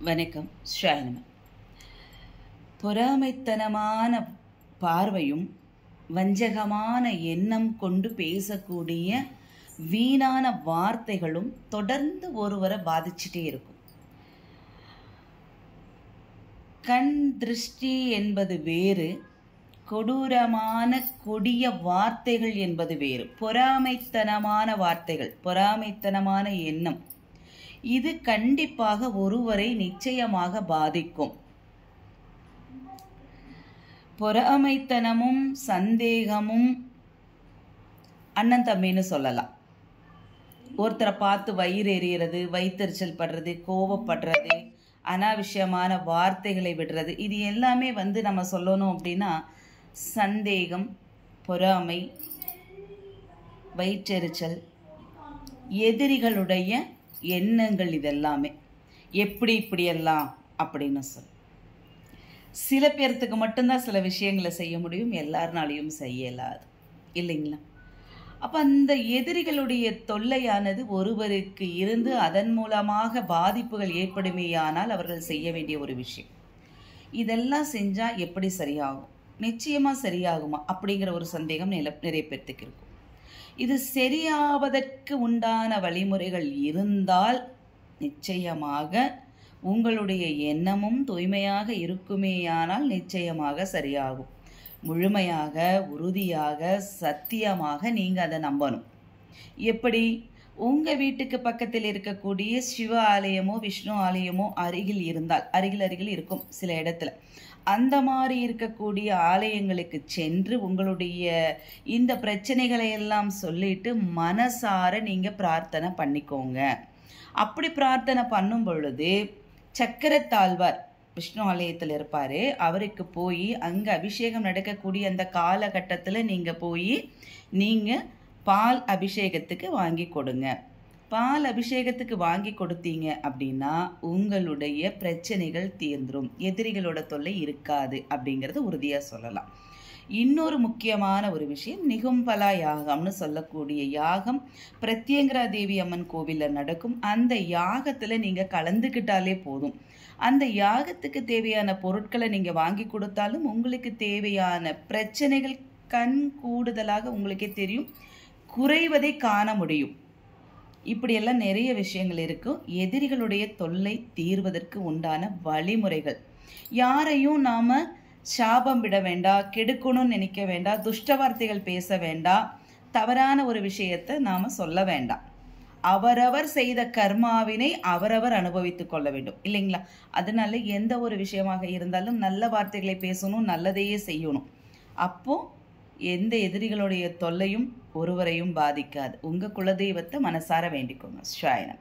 வணக்கம். ஸ்ரீராமன். பொறாமைத்தனமான பார்வையும் வஞ்சகமான எண்ணம் கொண்டு பேசக்கூடிய வீணான வார்த்தைகளும் தொடர்ந்து ஒருவரை பாதிச்சுட்டே இருக்கும். கண் திருஷ்டி என்பது வேறு, கொடூரமான கொடிய வார்த்தைகள் என்பது வேறு. பொறாமைத்தனமான வார்த்தைகள், பொறாமைத்தனமான எண்ணம், இது கண்டிப்பாக ஒருவரை நிச்சயமாக பாதிக்கும். பொறாமைத்தனமும் சந்தேகமும் அண்ணன் தம்பின்னு சொல்லலாம். ஒருத்தரை பார்த்து வயிறு எறிகிறது, வயிற்றெரிச்சல் படுறது, கோவப்படுறது, அனாவசியமான வார்த்தைகளை விடுறது, இது எல்லாமே நம்ம சொல்லணும் அப்படின்னா சந்தேகம், பொறாமை, வயிற்றெரிச்சல், எதிரிகளுடைய எண்ணங்கள், இதெல்லாமே இப்படியெல்லாம் அப்படின்னு சொல்ல. சில பேர்த்துக்கு மட்டும்தான் சில விஷயங்களை செய்ய முடியும், எல்லாருனாலையும் செய்யலாது இல்லைங்களா? அப்போ அந்த எதிரிகளுடைய தொல்லையானது ஒருவருக்கு இருந்து அதன் மூலமாக பாதிப்புகள் ஏற்படுமேயானால் அவர்கள் செய்ய வேண்டிய ஒரு விஷயம். இதெல்லாம் செஞ்சால் எப்படி சரியாகும், நிச்சயமாக சரியாகுமா அப்படிங்கிற ஒரு சந்தேகம் நிறைய பேர்த்துக்கு இருக்கும். இது சரியாவதற்கு உண்டான வழிமுறைகள் இருந்தால் நிச்சயமாக உங்களுடைய எண்ணமும் தூய்மையாக இருக்குமேயானால் நிச்சயமாக சரியாகும். முழுமையாக, உறுதியாக, சத்தியமாக நீங்கள் அதை நம்பணும். எப்படி? உங்கள் வீட்டுக்கு பக்கத்தில் இருக்கக்கூடிய சிவ ஆலயமோ விஷ்ணு ஆலயமோ அருகில் இருந்தால், அருகில் இருக்கும் சில இடத்துல, அந்த மாதிரி இருக்கக்கூடிய ஆலயங்களுக்கு சென்று உங்களுடைய இந்த பிரச்சனைகளை எல்லாம் சொல்லிட்டு மனசார நீங்கள் பிரார்த்தனை பண்ணிக்கோங்க. அப்படி பிரார்த்தனை பண்ணும் பொழுது சக்கரத்தாழ்வார் விஷ்ணு ஆலயத்தில் இருப்பார், அவருக்கு போய் அங்கே அபிஷேகம் நடக்கக்கூடிய அந்த காலகட்டத்தில் நீங்கள் போய் நீங்கள் பால் அபிஷேகத்துக்கு வாங்கி கொடுங்க. பால் அபிஷேகத்துக்கு வாங்கி கொடுத்தீங்க அப்படின்னா உங்களுடைய பிரச்சனைகள் தீர்ந்துடும், எதிரிகளோட தொல்லை இருக்காது அப்படிங்கிறது உறுதியாக சொல்லலாம். இன்னொரு முக்கியமான ஒரு விஷயம், நிகும்பலா யாகம்னு சொல்லக்கூடிய யாகம் பிரத்யங்கரா தேவி அம்மன் கோவிலில் நடக்கும். அந்த யாகத்தில் நீங்கள் கலந்துக்கிட்டாலே போதும். அந்த யாகத்துக்கு தேவையான பொருட்களை நீங்கள் வாங்கி கொடுத்தாலும் உங்களுக்கு தேவையான பிரச்சனைகள் கண் கூடுதலாக உங்களுக்கே தெரியும், குறைவதை காண முடியும். இப்படியெல்லாம் நிறைய விஷயங்கள் இருக்கும். எதிரிகளுடைய தொல்லை தீர்வதற்கு உண்டான வழிமுறைகள். யாரையும் நாம் சாபம் விட வேண்டாம், கெடுக்கணும்னு நினைக்க வேண்டாம், துஷ்ட வார்த்தைகள் பேச வேண்டாம், தவறான ஒரு விஷயத்தை நாம் சொல்ல வேண்டாம். அவரவர் செய்த கர்மாவினை அவரவர் அனுபவித்து கொள்ள வேண்டும் இல்லைங்களா? அதனால எந்த ஒரு விஷயமாக இருந்தாலும் நல்ல வார்த்தைகளை பேசணும், நல்லதையே செய்யணும். அப்போ எந்த எதிரிகளுடைய தொல்லையும் ஒருவரையும் பாதிக்காது. உங்கள் குலதெய்வத்தை மனசார வேண்டிக்கோங்க. ஸ்ரீராமன்.